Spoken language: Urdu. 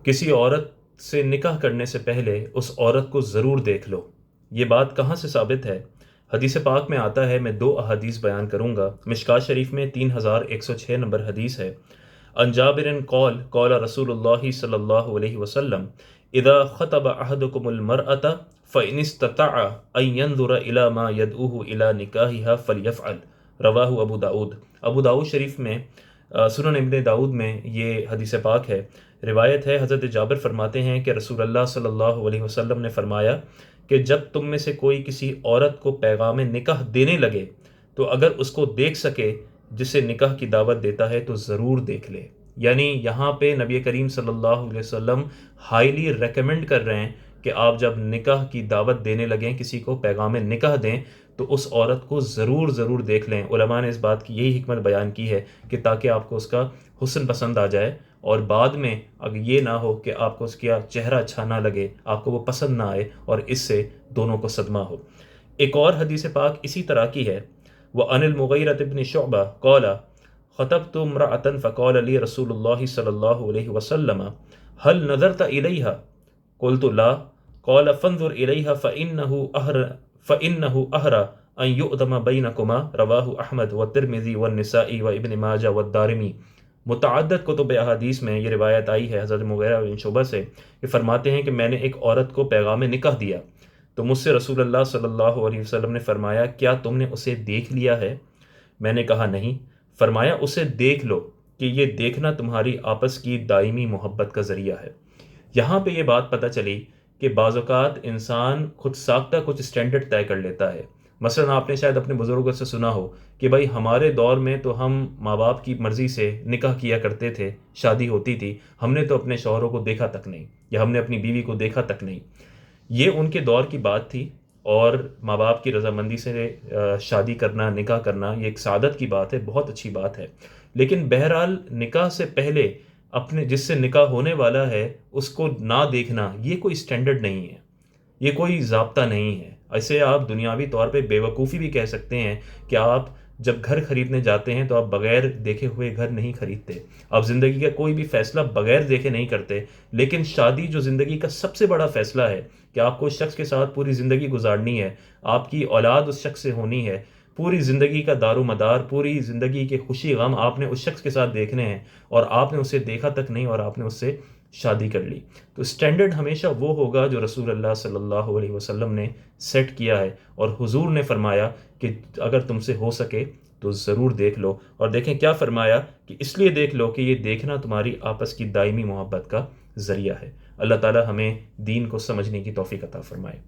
کسی عورت سے نکاح کرنے سے پہلے اس عورت کو ضرور دیکھ لو۔ یہ بات کہاں سے ثابت ہے؟ حدیث پاک میں آتا ہے، میں دو احادیث بیان کروں گا۔ مشکوٰۃ شریف میں 3106 نمبر حدیث ہے، عن جابر قال قال رسول اللہ صلی اللہ علیہ وسلم اذا خطب احدکم المرأة فإن استطاع ان ينظر الى ما يدعوه الى نکاحها فليفعل، رواہ ابو داود۔ ابو داود شریف میں، سنن ابن داود میں یہ حدیث پاک ہے۔ روایت ہے، حضرت جابر فرماتے ہیں کہ رسول اللہ صلی اللہ علیہ وسلم نے فرمایا کہ جب تم میں سے کوئی کسی عورت کو پیغام نکاح دینے لگے تو اگر اس کو دیکھ سکے جسے نکاح کی دعوت دیتا ہے تو ضرور دیکھ لے۔ یعنی یہاں پہ نبی کریم صلی اللہ علیہ وسلم ہائیلی ریکمینڈ کر رہے ہیں کہ آپ جب نکاح کی دعوت دینے لگیں، کسی کو پیغام نکاح دیں، تو اس عورت کو ضرور ضرور دیکھ لیں۔ علماء نے اس بات کی یہی حکمت بیان کی ہے کہ تاکہ آپ کو اس کا حسن پسند آ جائے، اور بعد میں اگر یہ نہ ہو کہ آپ کو اس کا چہرہ اچھا نہ لگے، آپ کو وہ پسند نہ آئے اور اس سے دونوں کو صدمہ ہو۔ ایک اور حدیث پاک اسی طرح کی ہے، وَعَنِ الْمُغِيرَةِ بْنِ شُعْبَةَ قَالَ خطبت امرأة فقال لي رسول الله صلى الله عليه وسلم هل نظرت إليها قلت لا قال فانظر إليها فإنه أهرى أن يؤدم بينكما، رواه أحمد والترمذي والنسائی وابن ماجہ والدارمی۔ متعدد کتب احادیث میں یہ روایت آئی ہے حضرت مغیرہ بن شعبہ سے، کہ فرماتے ہیں کہ میں نے ایک عورت کو پیغام نکاح دیا تو مجھ سے رسول اللہ صلی اللہ علیہ وسلم نے فرمایا کیا تم نے اسے دیکھ لیا ہے؟ میں نے کہا نہیں۔ فرمایا اسے دیکھ لو کہ یہ دیکھنا تمہاری آپس کی دائمی محبت کا ذریعہ ہے۔ یہاں پہ یہ بات پتہ چلی کہ بعض اوقات انسان خود ساختہ کچھ اسٹینڈرڈ طے کر لیتا ہے۔ مثلا آپ نے شاید اپنے بزرگوں سے سنا ہو کہ بھائی ہمارے دور میں تو ہم ماں باپ کی مرضی سے نکاح کیا کرتے تھے، شادی ہوتی تھی، ہم نے تو اپنے شوہروں کو دیکھا تک نہیں، یا ہم نے اپنی بیوی کو دیکھا تک نہیں۔ یہ ان کے دور کی بات تھی، اور ماں باپ کی رضامندی سے شادی کرنا، نکاح کرنا، یہ ایک سعادت کی بات ہے، بہت اچھی بات ہے۔ لیکن بہرحال نکاح سے پہلے اپنے جس سے نکاح ہونے والا ہے اس کو نہ دیکھنا، یہ کوئی اسٹینڈرڈ نہیں ہے، یہ کوئی ضابطہ نہیں ہے۔ ایسے آپ دنیاوی طور پہ بے وقوفی بھی کہہ سکتے ہیں کہ آپ جب گھر خریدنے جاتے ہیں تو آپ بغیر دیکھے ہوئے گھر نہیں خریدتے، آپ زندگی کا کوئی بھی فیصلہ بغیر دیکھے نہیں کرتے۔ لیکن شادی جو زندگی کا سب سے بڑا فیصلہ ہے کہ آپ کو اس شخص کے ساتھ پوری زندگی گزارنی ہے، آپ کی اولاد اس شخص سے ہونی ہے، پوری زندگی کا دار و مدار، پوری زندگی کے خوشی غم آپ نے اس شخص کے ساتھ دیکھنے ہیں، اور آپ نے اسے دیکھا تک نہیں اور آپ نے اس سے شادی کر لی، تو اسٹینڈرڈ ہمیشہ وہ ہوگا جو رسول اللہ صلی اللہ علیہ وسلم نے سیٹ کیا ہے، اور حضور نے فرمایا کہ اگر تم سے ہو سکے تو ضرور دیکھ لو۔ اور دیکھیں کیا فرمایا کہ اس لیے دیکھ لو کہ یہ دیکھنا تمہاری آپس کی دائمی محبت کا ذریعہ ہے۔ اللہ تعالی ہمیں دین کو سمجھنے کی توفیق عطا فرمائے۔